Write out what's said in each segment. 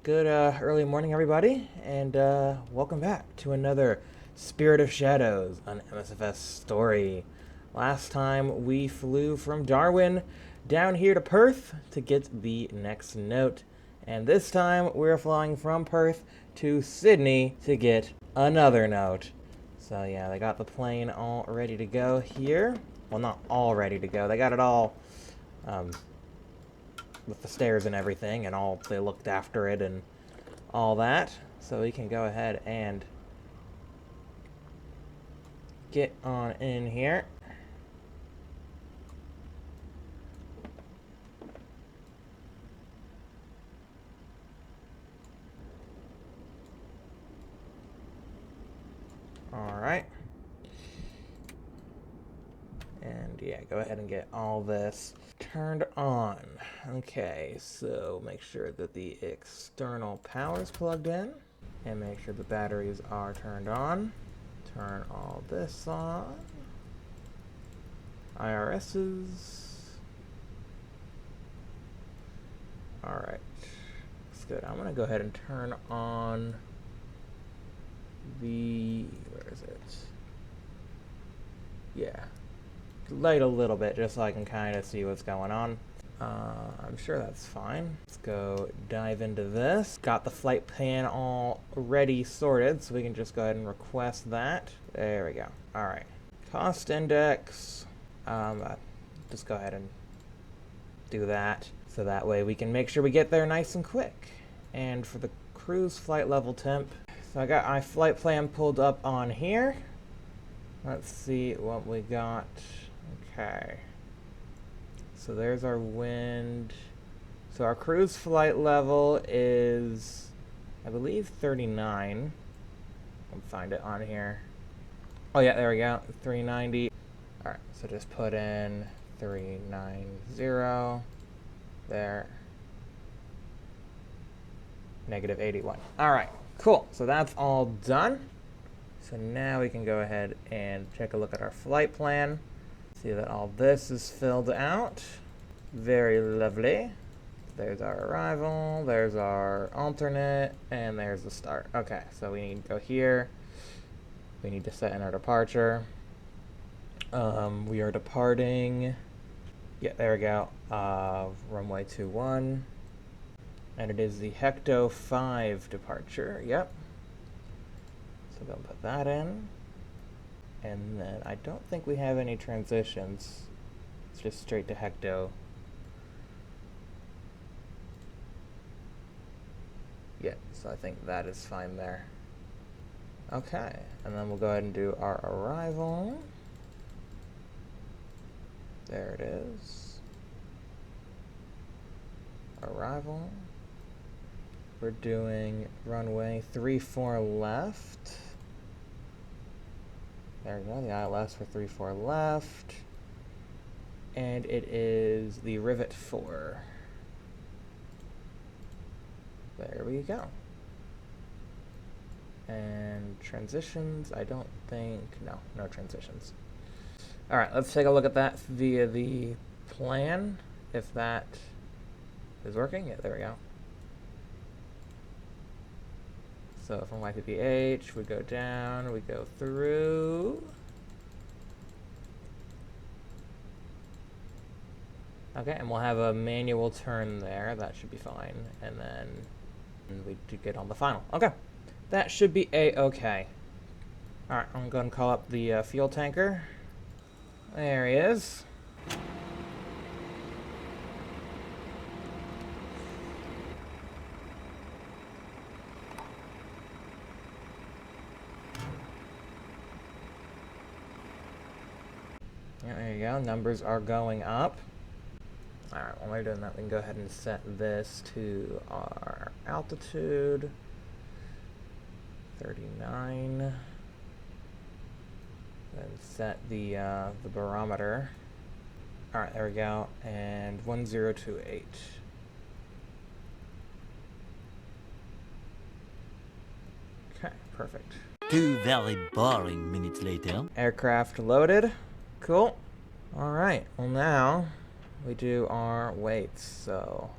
Good early morning, everybody, and welcome back to another Spirit of Shadows, an MSFS story. Last time we flew from Darwin down here to Perth to get the next note, and this time we're flying from Perth to Sydney to get another note. So yeah, they got the plane all ready to go here. Well, not all ready to go. They got it all with the stairs and everything, and all they looked after it and all that. So we can go ahead and get on in here. Alright. And yeah, go ahead and get all this turned on. Okay, so make sure that the external power is plugged in, and make sure the batteries are turned on. Turn all this on. IRSs. Alright, that's good. I'm gonna go ahead and turn on the, where is it? Yeah. Light a little bit just so I can kind of see what's going on. I'm sure that's fine. Let's go dive into this. Got the flight plan all ready sorted, so we can just go ahead and request that. There we go. Alright. Cost index. Just go ahead and do that, so that way we can make sure we get there nice and quick. And for the cruise flight level temp, so I got my flight plan pulled up on here. Let's see what we got. Okay, so there's our wind. So our cruise flight level is, I believe, 39. I'll find it on here. Oh yeah, there we go, 390. All right, so just put in 390 there. Negative 81. All right, cool. So that's all done. So now we can go ahead and take a look at our flight plan. See that all this is filled out. Very lovely. There's our arrival, there's our alternate, and there's the start. Okay, so we need to go here. We need to set in our departure. We are departing. Yeah, there we go. Runway 21. And it is the Hecto 5 departure. Yep. So we'll put that in. And then I don't think we have any transitions. It's just straight to Hecto. Yeah, so I think that is fine there. Okay, and then we'll go ahead and do our arrival. There it is. Arrival. We're doing runway 34 left. There we go, the ILS for 34 left. And it is the Rivet 4. There we go. And transitions, I don't think, no transitions. All right, let's take a look at that via the plan, if that is working. Yeah, there we go. So from YPPH, we go down, we go through. Okay, and we'll have a manual turn there. That should be fine. And then we do get on the final. Okay, that should be A-okay. All right, I'm going to call up the fuel tanker. There he is. Yeah, there you go. Numbers are going up. All right, while we're doing that, we can go ahead and set this to our altitude. 39. Then set the barometer. All right, there we go. And 1028. Okay, perfect. 2 very boring minutes later. Aircraft loaded. Cool. All right, well now we do our weights. So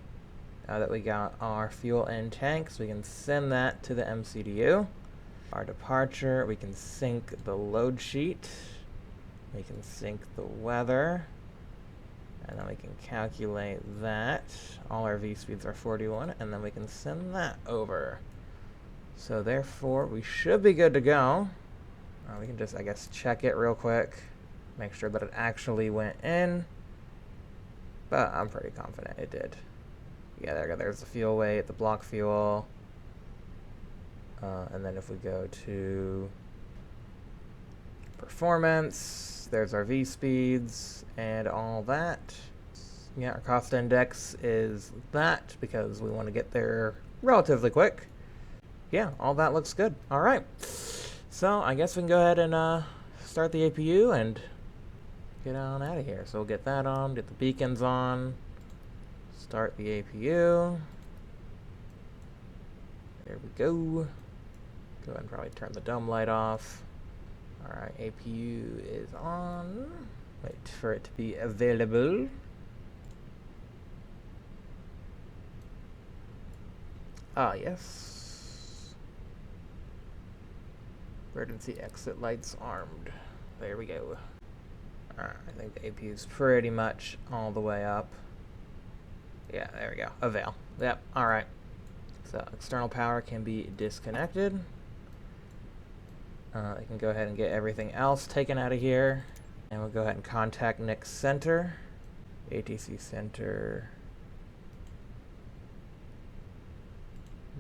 Now that we got our fuel in tanks, we can send that to the MCDU. Our departure, we can sync the load sheet. We can sync the weather. And then we can calculate that. All our V-speeds are 41, and then we can send that over. So therefore, we should be good to go. We can just, I guess, check it real quick. Make sure that it actually went in. But I'm pretty confident it did. Yeah, there we go. There's the fuel weight, the block fuel. And then if we go to performance, there's our V-speeds and all that. Yeah, our cost index is that because we want to get there relatively quick. Yeah, all that looks good. All right. So I guess we can go ahead and start the APU and get on out of here. So we'll get that on, get the beacons on, start the APU. There we go. Go ahead and probably turn the dome light off. All right, APU is on. Wait for it to be available. Ah, yes. Emergency exit lights armed. There we go. Alright, I think the APU is pretty much all the way up. Yeah, there we go. Avail. Yep, alright. So, external power can be disconnected. I can go ahead and get everything else taken out of here. And we'll go ahead and contact Nick's center. ATC center.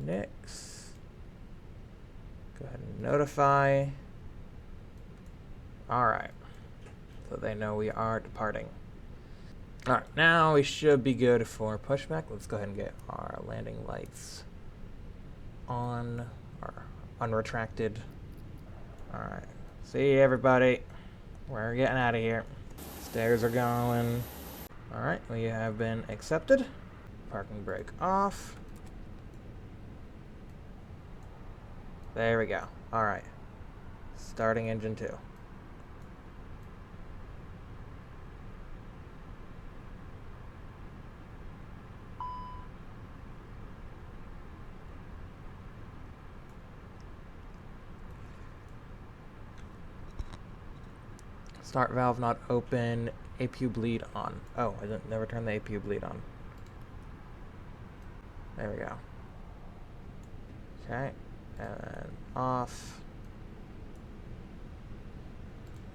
Nick's. Go ahead and notify. Alright. So they know we are departing. Alright, now we should be good for pushback. Let's go ahead and get our landing lights on, or unretracted. Alright, see everybody. We're getting out of here. Stairs are going. Alright, we have been accepted. Parking brake off. There we go. Alright. Starting engine 2. Start valve not open. APU bleed on. Oh, I didn't never turn the APU bleed on. There we go. Okay. And then off.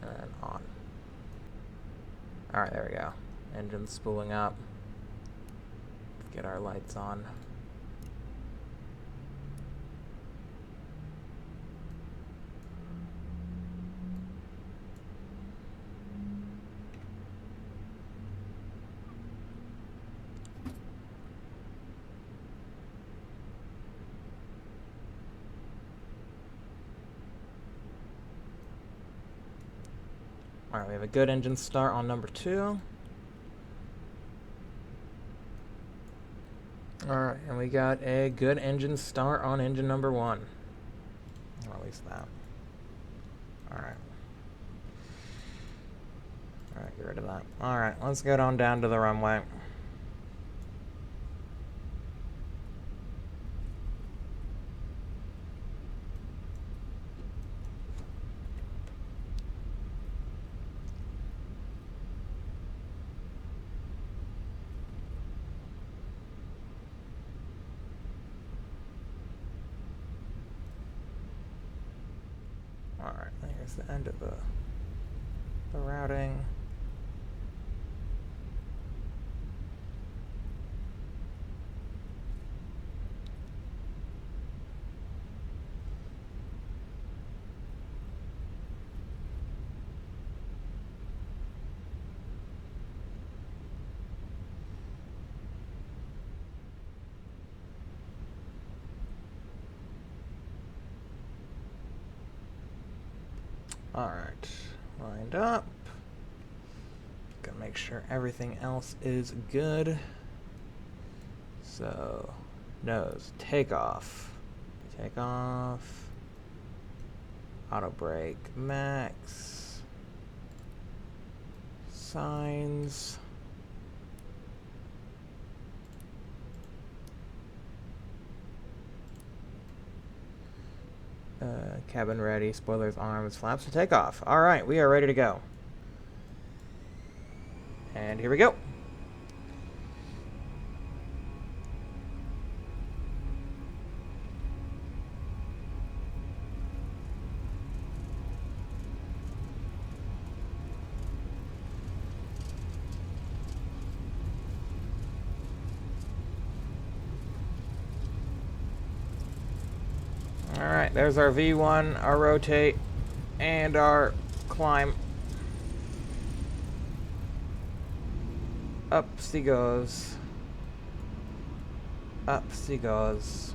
And then on. Alright, there we go. Engine spooling up. Get our lights on. Alright, we have a good engine start on number 2. Alright, and we got a good engine start on engine number 1. Or at least that. Alright. Alright, get rid of that. Alright, let's get on down to the runway. Alright, here's the end of the routing. Alright, lined up. Gotta make sure everything else is good. So, nose, takeoff. Takeoff. Auto brake, max. Signs. Cabin ready, spoilers, arms, flaps for takeoff. Alright, we are ready to go. And here we go. Alright, there's our V1, our rotate, and our climb. Up she goes. Up she goes.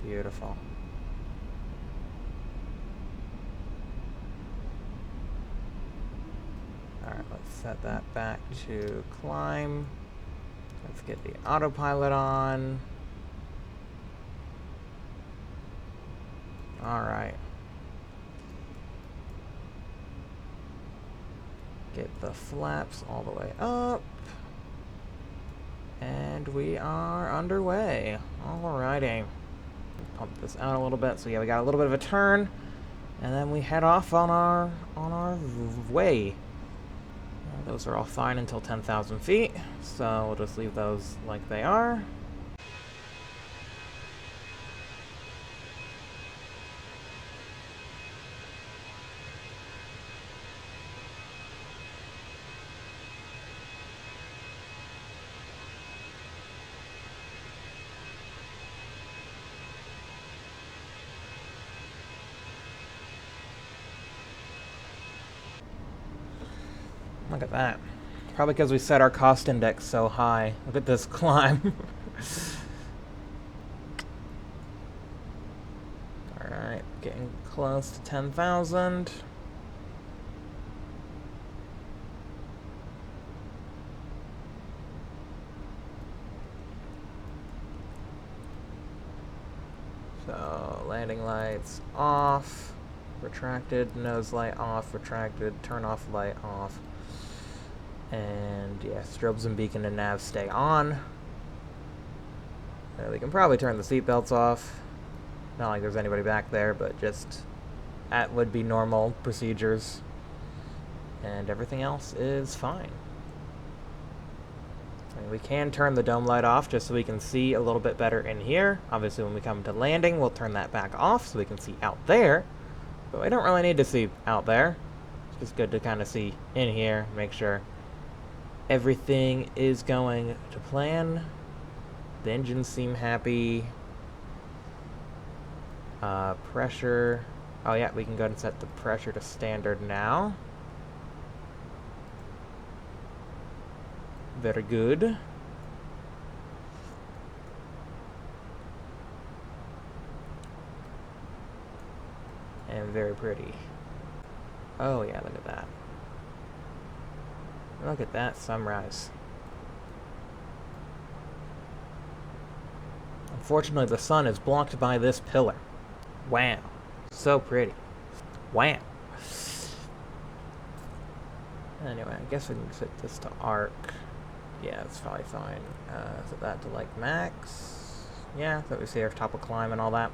Beautiful. Alright, let's set that back to climb. Let's get the autopilot on. Alright. Get the flaps all the way up. And we are underway. Alrighty. Pump this out a little bit. So yeah, we got a little bit of a turn. And then we head off on our way. Those are all fine until 10,000 feet. So we'll just leave those like they are. Look at that. Probably because we set our cost index so high. Look at this climb. Alright, getting close to 10,000. So, landing lights off. Retracted, nose light off, retracted, turn off light off. And yeah, strobes and beacon and nav stay on. We can probably turn the seatbelts off. Not like there's anybody back there, but just that would be normal procedures. And everything else is fine. And we can turn the dome light off just so we can see a little bit better in here. Obviously when we come to landing, we'll turn that back off so we can see out there. But we don't really need to see out there. It's just good to kind of see in here, make sure everything is going to plan. The engines seem happy. Pressure. Oh yeah, we can go ahead and set the pressure to standard now. Very good. And very pretty. Oh yeah, look at that. Look at that sunrise. Unfortunately, the sun is blocked by this pillar. Wow. So pretty. Wow. Anyway, I guess we can set this to arc. Yeah, it's probably fine. Set that to like max. Yeah, so we see our top of climb and all that.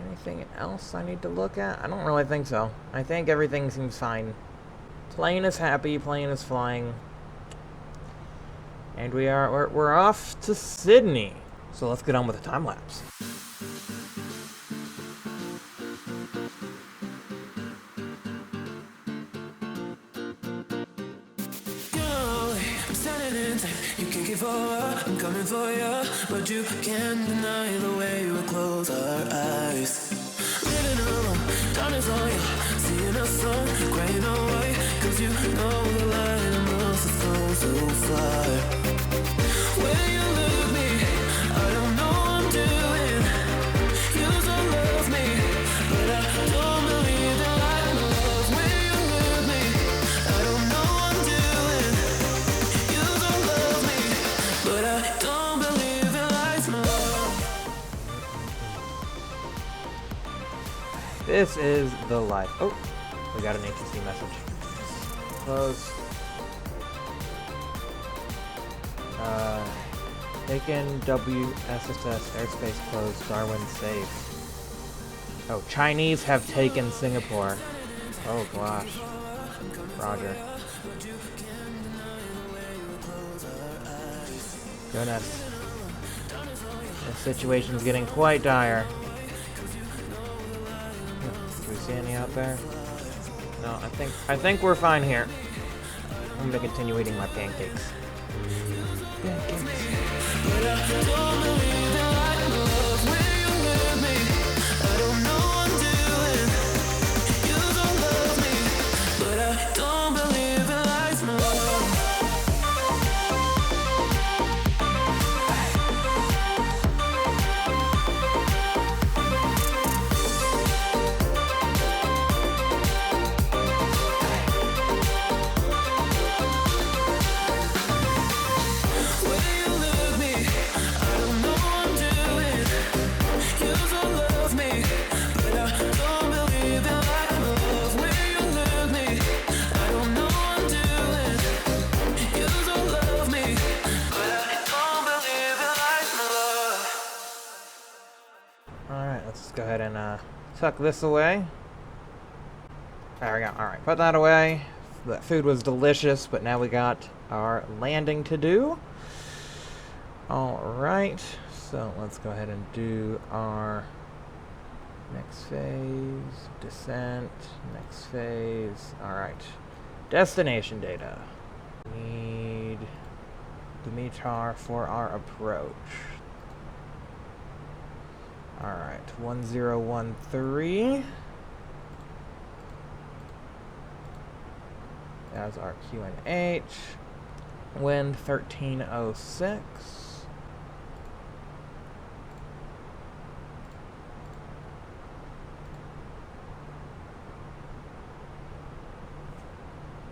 Anything else I need to look at? I don't really think so. I think everything seems fine. Plane is happy, plane is flying. And we're off to Sydney. So let's get on with the time lapse. You can give over, I'm coming for you, but you can't deny the way we close our eyes. Living alone, dawn is on you, seeing us sun, graying away, cause you know the light must have so far. When you look me, I don't know what I'm doing. You don't love me, but I don't believe that light love. When you look me, I don't know what I'm doing. You don't love me, but I don't believe that light's my love. This is the life. Oh, we got an HC message. close. Taken WSSS airspace closed. Darwin safe. Oh, Chinese have taken Singapore. Oh gosh. Roger. Goodness. The situation's getting quite dire. Do we see any out there? No, I think we're fine here. I'm gonna continue eating my pancakes. Go ahead and tuck this away. There we go. Alright, put that away. That food was delicious, but now we got our landing to do. Alright, so let's go ahead and do our next phase. Descent. Next phase. Alright. Destination data. Need the METAR for our approach. Alright, 1013. That's our QNH. Wind 1306.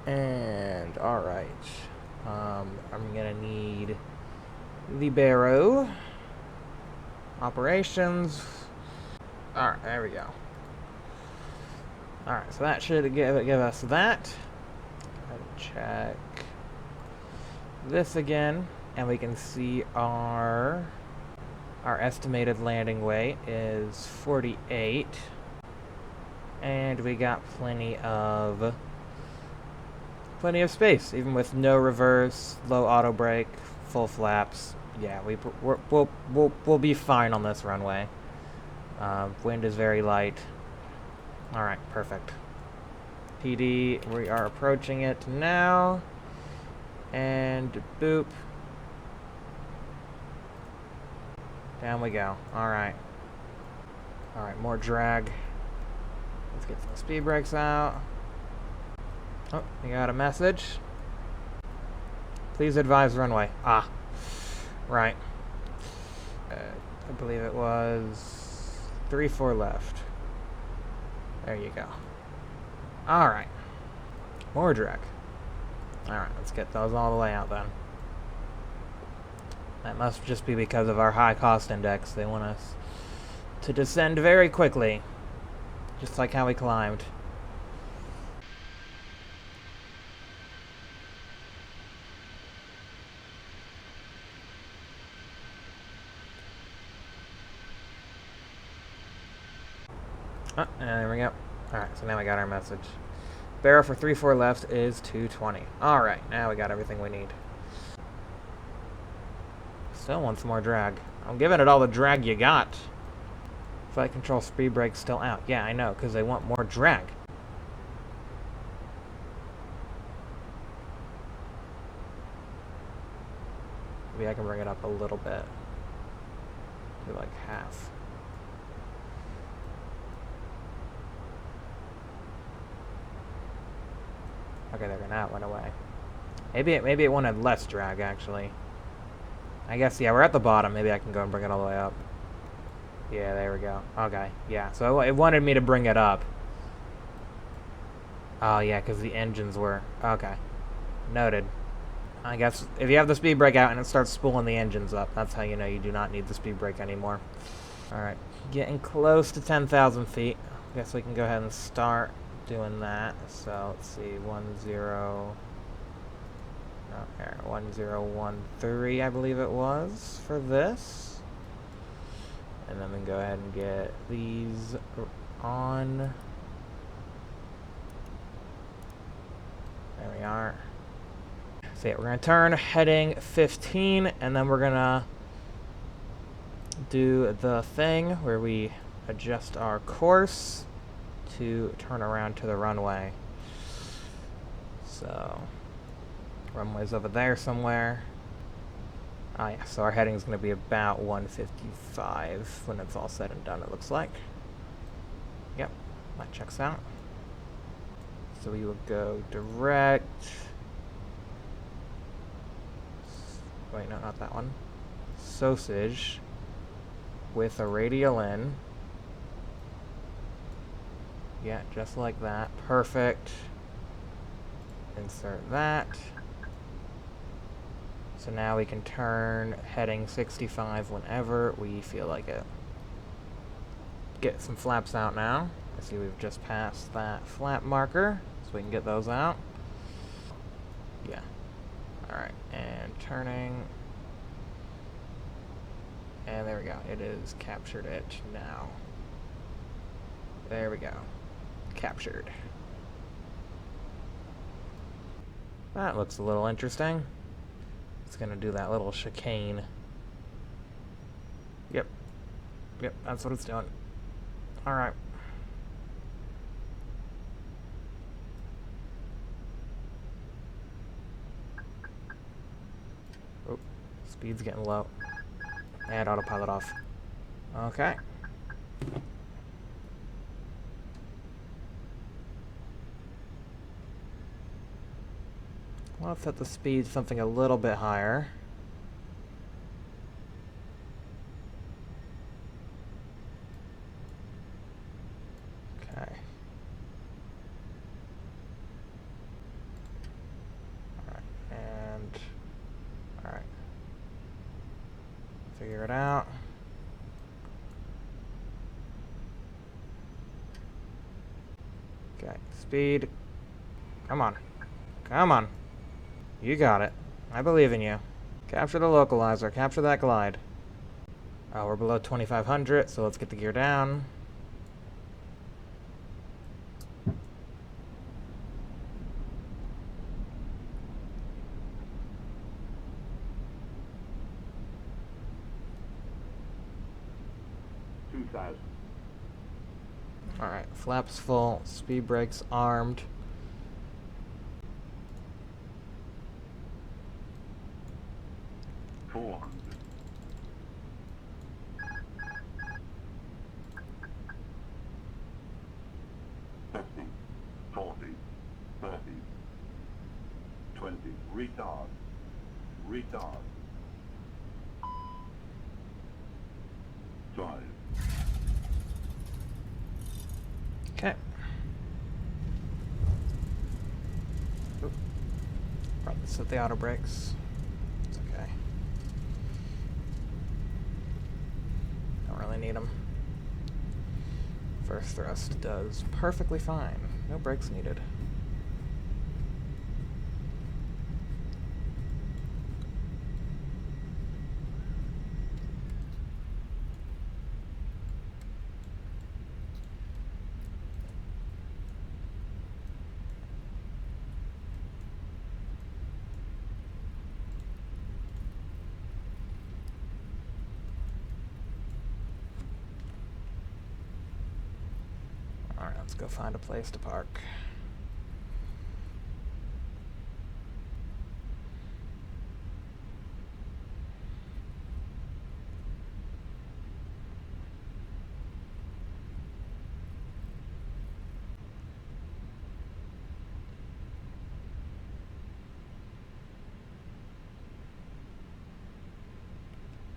And alright. I'm gonna need the barrow. Operations. Alright, there we go. Alright, so that should give us that. Check this again, and we can see our estimated landing weight is 48, and we got plenty of space, even with no reverse, low auto brake, full flaps. Yeah, we'll be fine on this runway. Wind is very light. All right, perfect. PD, we are approaching it now, and boop. Down we go. All right. All right, more drag. Let's get some speed brakes out. Oh, we got a message. Please advise runway. Ah. Right. I believe it was 3-4 left. There you go. Alright. More drag. Alright, let's get those all the way out then. That must just be because of our high cost index. They want us to descend very quickly. Just like how we climbed. Oh, and there we go. Alright, so now we got our message. Barrel for 3-4 left is 220. Alright, now we got everything we need. Still want some more drag. I'm giving it all the drag you got. Flight control speed brake's still out. Yeah, I know, because they want more drag. Maybe I can bring it up a little bit. Do like half. Okay, there, now it went away. Maybe it wanted less drag, actually. I guess, yeah, we're at the bottom. Maybe I can go and bring it all the way up. Yeah, there we go. Okay, yeah. So it wanted me to bring it up. Oh, yeah, because the engines were... Okay. Noted. I guess if you have the speed brake out and it starts spooling the engines up, that's how you know you do not need the speed brake anymore. Alright, getting close to 10,000 feet. Guess we can go ahead and start doing that. So let's see, 1013, I believe it was, for this. And then we can go ahead and get these on. There we are. So yeah, we're going to turn heading 15, and then we're going to do the thing where we adjust our course to turn around to the runway. So, runway's over there somewhere. Ah yeah, so our heading is going to be about 155 when it's all said and done, it looks like. Yep, that checks out. So we will go direct. Wait, no, not that one. Sausage with a radial in. Yeah, just like that. Perfect. Insert that. So now we can turn heading 65 whenever we feel like it. Get some flaps out now. I see we've just passed that flap marker, so we can get those out. Yeah. Alright, and turning. And there we go. It is captured it now. There we go. Captured. That looks a little interesting. It's gonna do that little chicane. Yep. Yep, that's what it's doing. Alright. Oh, speed's getting low. And autopilot off. Okay. Let's set the speed something a little bit higher. Okay. Alright, and alright. Figure it out. Okay, speed. Come on. Come on. You got it. I believe in you. Capture the localizer. Capture that glide. Oh, we're below 2,500, so let's get the gear down. Alright, flaps full, speed brakes armed. Retard. Drive. Okay. Right, set the auto brakes. It's okay. Don't really need them. First thrust does perfectly fine. No brakes needed. Alright, let's go find a place to park.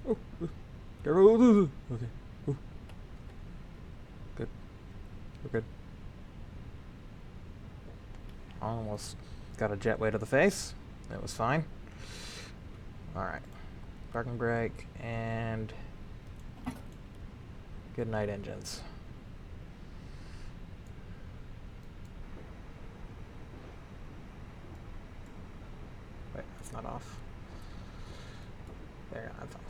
Oh, okay. Ooh. Good. We're good. Almost got a jetway to the face. That was fine. Alright. Parking brake and good night engines. It's not off. There, that's off.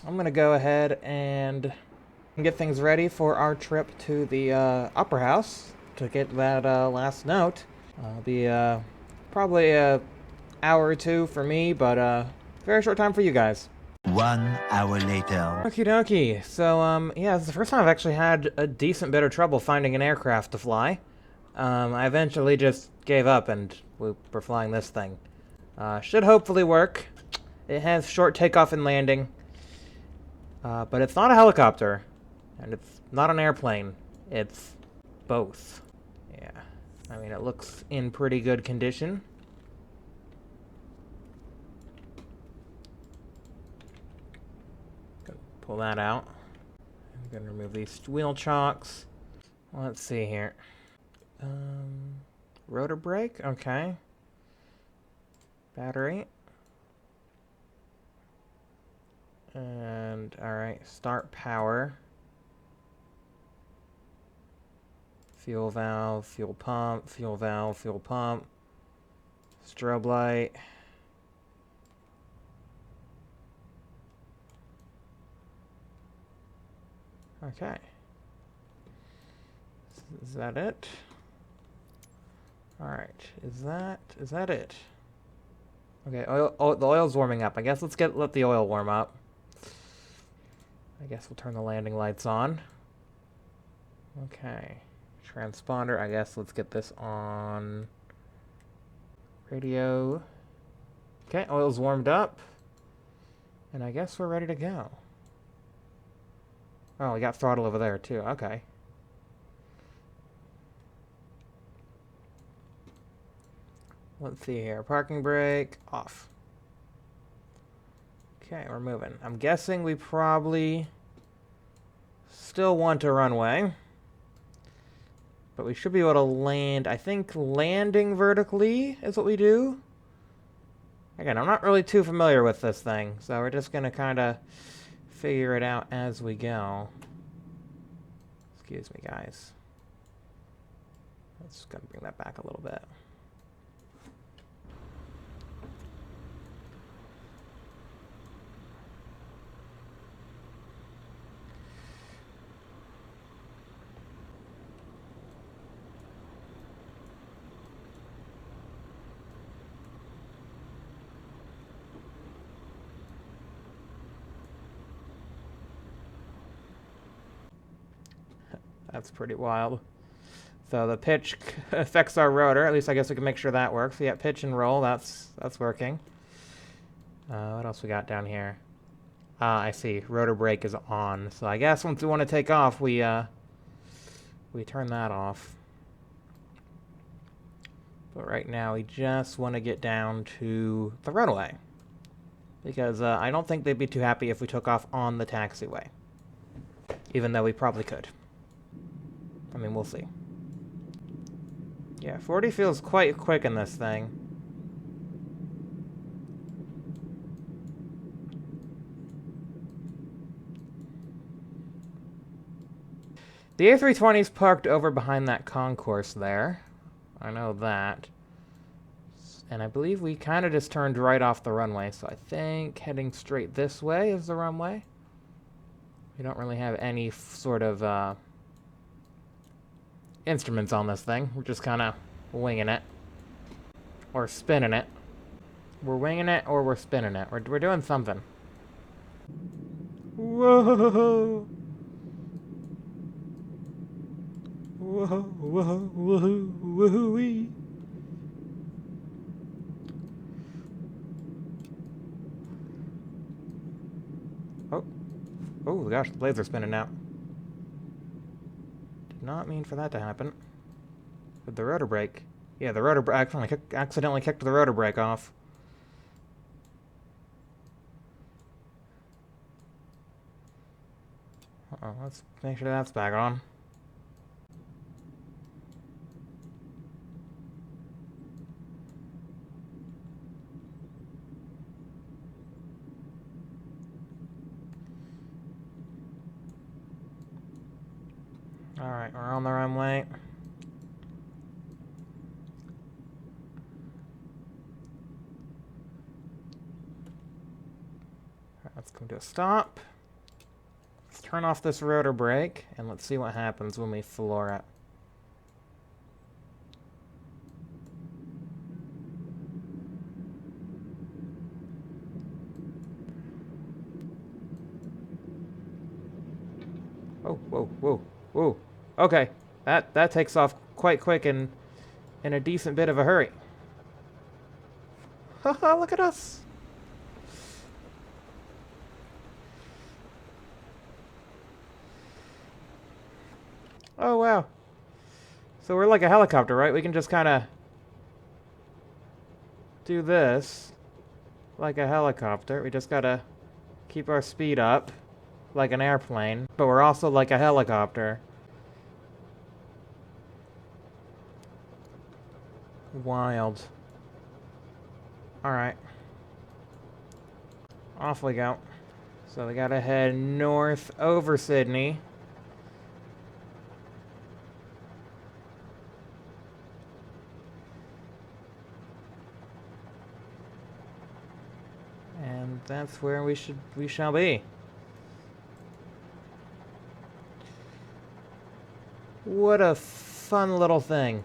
I'm gonna go ahead and get things ready for our trip to the upper house to get that last note. It'll be probably a hour or two for me, but very short time for you guys. 1 hour later. Okie dokie. So, yeah, it's the first time I've actually had a decent bit of trouble finding an aircraft to fly. I eventually just gave up and we're flying this thing. Should hopefully work. It has short takeoff and landing. But it's not a helicopter. And it's not an airplane. It's both. Yeah. I mean, it looks in pretty good condition. Gonna pull that out. I'm gonna remove these wheel chocks. Let's see here. Rotor brake? Okay. Battery. And, alright, start power. Fuel valve, fuel pump, fuel valve, fuel pump. Strobe light. Okay. Is that it? Alright, is that it? Okay, the oil's warming up. I guess let the oil warm up. I guess we'll turn the landing lights on. Okay. Transponder, I guess let's get this on. Radio. Okay, oil's warmed up. And I guess we're ready to go. Oh, we got throttle over there too. Okay. Let's see here. Parking brake off. Okay, we're moving. I'm guessing we probably still want a runway. But we should be able to land. I think landing vertically is what we do. Again, I'm not really too familiar with this thing, so we're just going to kind of figure it out as we go. Excuse me, guys. Let's going to bring that back a little bit. That's pretty wild. So the pitch affects our rotor. At least I guess we can make sure that works. So yeah, pitch and roll. That's working. What else we got down here? I see. Rotor brake is on. So I guess once we want to take off, we turn that off. But right now we just want to get down to the runway. Because I don't think they'd be too happy if we took off on the taxiway. Even though we probably could. I mean, we'll see. Yeah, 40 feels quite quick in this thing. The A320's parked over behind that concourse there. I know that. And I believe we kind of just turned right off the runway, so I think heading straight this way is the runway. We don't really have any sort of instruments on this thing. We're just kind of winging it. Or spinning it. We're winging it or we're spinning it. We're doing something. Whoa! Whoa, whoa, whoa, whoa-wee. Oh. Oh gosh, the blades are spinning now. Not mean for that to happen. With the rotor brake. Yeah, the rotor brake accidentally kicked the rotor brake off. Uh-oh, let's make sure that's back on. Alright, we're on the runway. Let's come to a stop. Let's turn off this rotor brake, and let's see what happens when we floor it. Oh, whoa, whoa, whoa. Okay, that takes off quite quick and in a decent bit of a hurry. Haha, look at us. Oh, wow. So we're like a helicopter, right? We can just kind of do this like a helicopter. We just gotta keep our speed up like an airplane, but we're also like a helicopter. Wild. Alright. Off we go. So we gotta head north over Sydney. And that's where we shall be. What a fun little thing.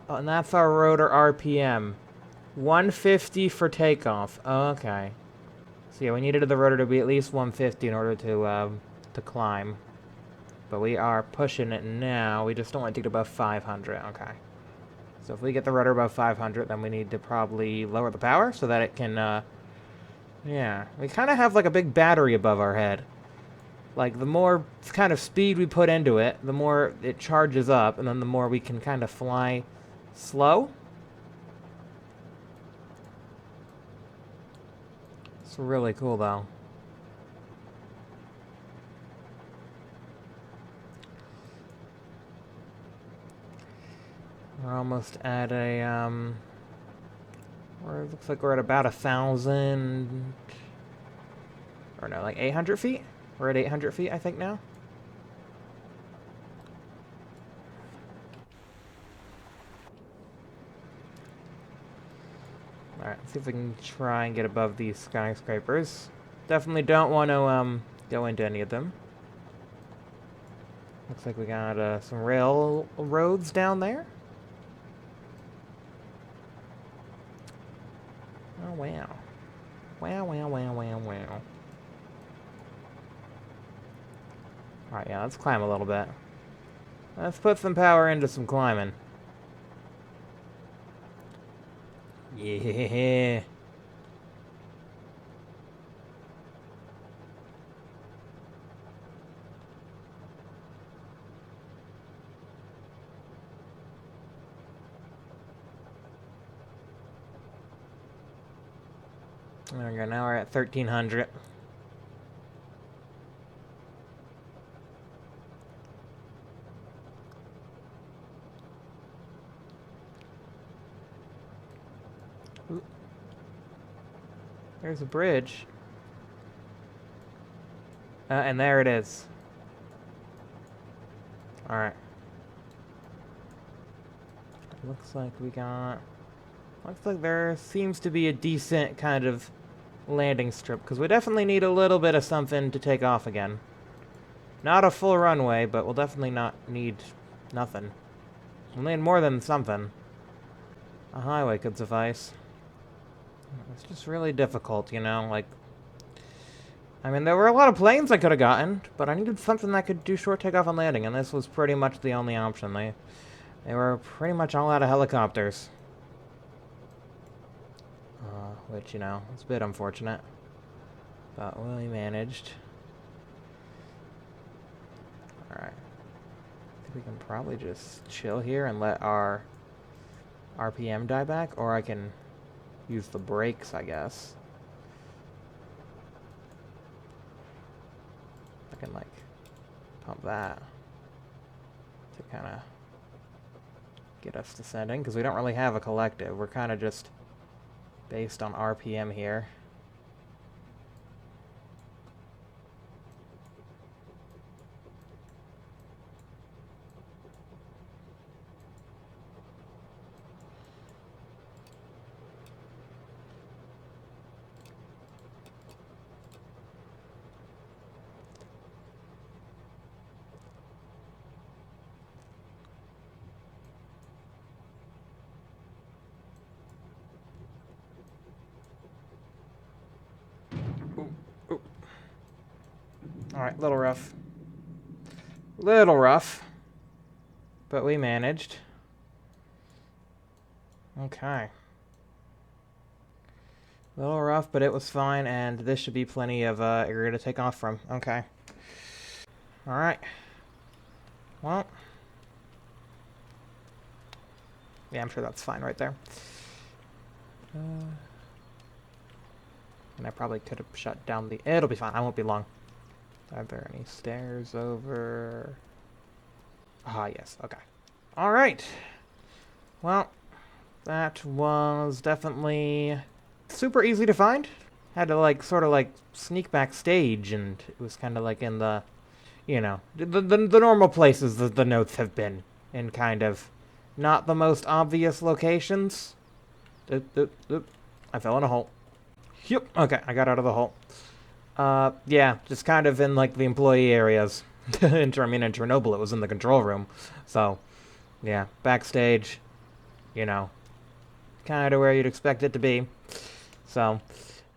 Oh, and that's our rotor RPM. 150 for takeoff. Oh, okay. So yeah, we needed the rotor to be at least 150 in order to climb. But we are pushing it now. We just don't want to get above 500. Okay. So if we get the rotor above 500, then we need to probably lower the power so that it can, yeah. We kind of have like a big battery above our head. Like, the more kind of speed we put into it, the more it charges up, and then the more we can kind of fly slow. It's really cool, though. We're almost at a, it looks like we're at about 1,000, or no, like 800 feet? We're at 800 feet, I think, now. Alright, let's see if we can try and get above these skyscrapers. Definitely don't want to, go into any of them. Looks like we got, some railroads down there. Oh, wow. Wow, wow, wow, wow, wow. Alright, yeah, let's climb a little bit. Let's put some power into some climbing. Yeah. There we go, now we're at 1,300. Ooh. There's a bridge. And there it is. Alright. Looks like we got... Looks like there seems to be a decent kind of landing strip, because we definitely need a little bit of something to take off again. Not a full runway, but we'll definitely not need nothing. We'll need more than something. A highway could suffice. It's just really difficult, you know, like... I mean, there were a lot of planes I could have gotten, but I needed something that could do short takeoff and landing, and this was pretty much the only option. They were pretty much all out of helicopters. Which, you know, it's a bit unfortunate. But we managed. Alright. I think we can probably just chill here and let our RPM die back, or I can use the brakes, I guess. I can, like, pump that to kind of get us descending, because we don't really have a collective. We're kind of just based on RPM here. Alright, little rough. Little rough. But we managed. Okay. A little rough, but it was fine, and this should be plenty of area to take off from. Okay. Alright. Well. Yeah, I'm sure that's fine right there. And I probably could have shut down the... It'll be fine. I won't be long. Are there any stairs over... Ah, yes. Okay. Alright. Well, that was definitely super easy to find. Had to, like, sort of, like, sneak backstage, and it was kind of, like, in the, you know, the normal places that the notes have been. In kind of not the most obvious locations. Oop, oop, oop. I fell in a hole. Yep. Okay, I got out of the hole. Yeah, just kind of in, like, the employee areas. I mean, in Chernobyl, it was in the control room. So, yeah, backstage, you know, kind of where you'd expect it to be. So,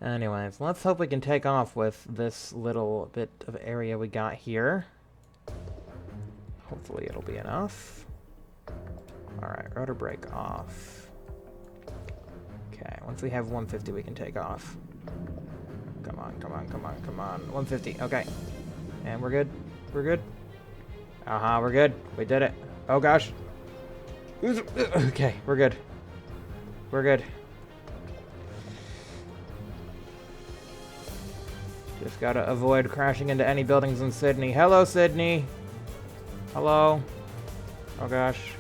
anyways, let's hope we can take off with this little bit of area we got here. Hopefully it'll be enough. Alright, rotor brake off. Okay, once we have 150, we can take off. Come on, come on, come on, come on. 150, okay. And we're good. We're good. Uh-huh, we're good. We did it. Oh, gosh. Okay, we're good. We're good. Just gotta avoid crashing into any buildings in Sydney. Hello, Sydney. Hello. Oh, gosh.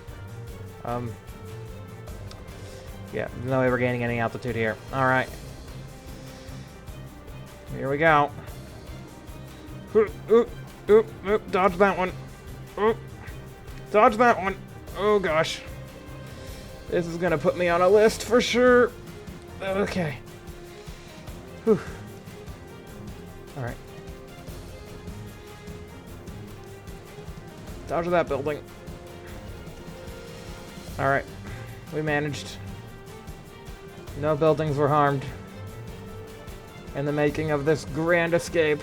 Yeah, no way we're gaining any altitude here. Alright. Here we go. Oop, oop, oop, oop, dodge that one. Oop. Dodge that one. Oh, gosh. This is gonna put me on a list for sure. Okay. Whew. Alright. Dodge that building. Alright. We managed. No buildings were harmed in the making of this grand escape.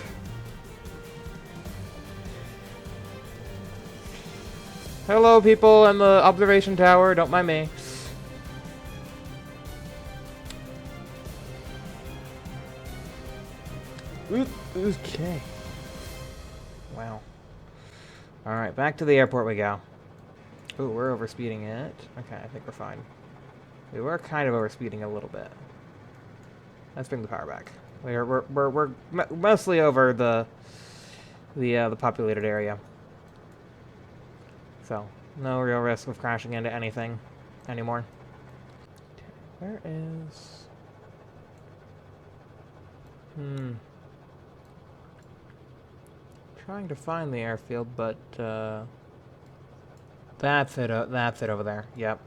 Hello, people in the observation tower. Don't mind me. Okay. Wow. Alright, back to the airport we go. Ooh, we're overspeeding it. Okay, I think we're fine. We were kind of overspeeding a little bit. Let's bring the power back. We're mostly over the populated area. So, no real risk of crashing into anything anymore. Where is... Trying to find the airfield, but that's it over there. Yep.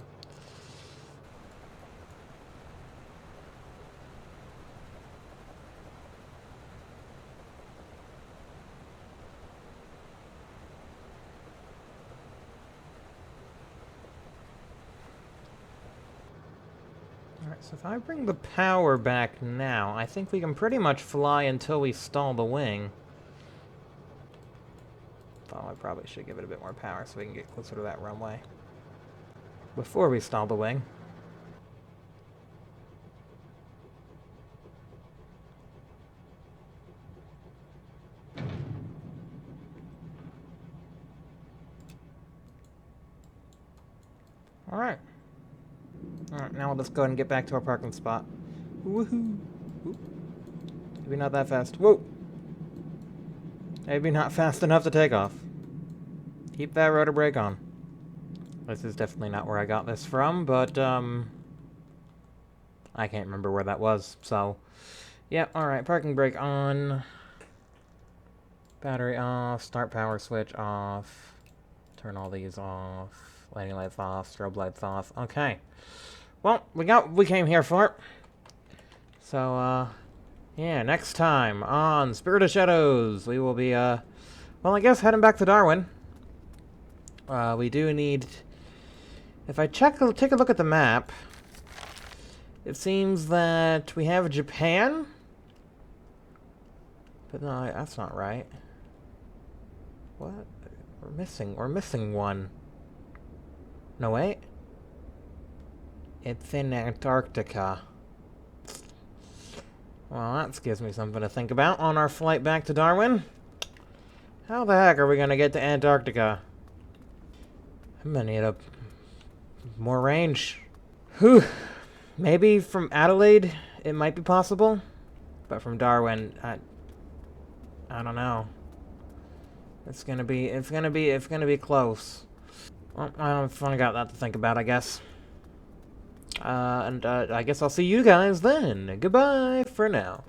Alright, so if I bring the power back now, I think we can pretty much fly until we stall the wing. Oh, I probably should give it a bit more power so we can get closer to that runway before we stall the wing. Alright. Alright, now we'll just go ahead and get back to our parking spot. Woohoo! Whoop. Maybe not that fast. Whoa! Maybe not fast enough to take off. Keep that rotor brake on. This is definitely not where I got this from, but, I can't remember where that was, so... Yeah, alright, parking brake on. Battery off, start power switch off. Turn all these off. Landing lights off, strobe lights off. Okay. Well, we got what we came here for. So, yeah, next time on Spirit of Shadows, we will be, well, I guess heading back to Darwin. We do need... If I take a look at the map, it seems that we have Japan. But no, that's not right. What? We're missing one. No, wait. It's in Antarctica. Well, that gives me something to think about on our flight back to Darwin. How the heck are we gonna get to Antarctica? I'm gonna need more range. Whew. Maybe from Adelaide it might be possible, but from Darwin, I don't know. It's gonna be close. Well, I've only got that to think about, I guess. I guess I'll see you guys then. Goodbye for now.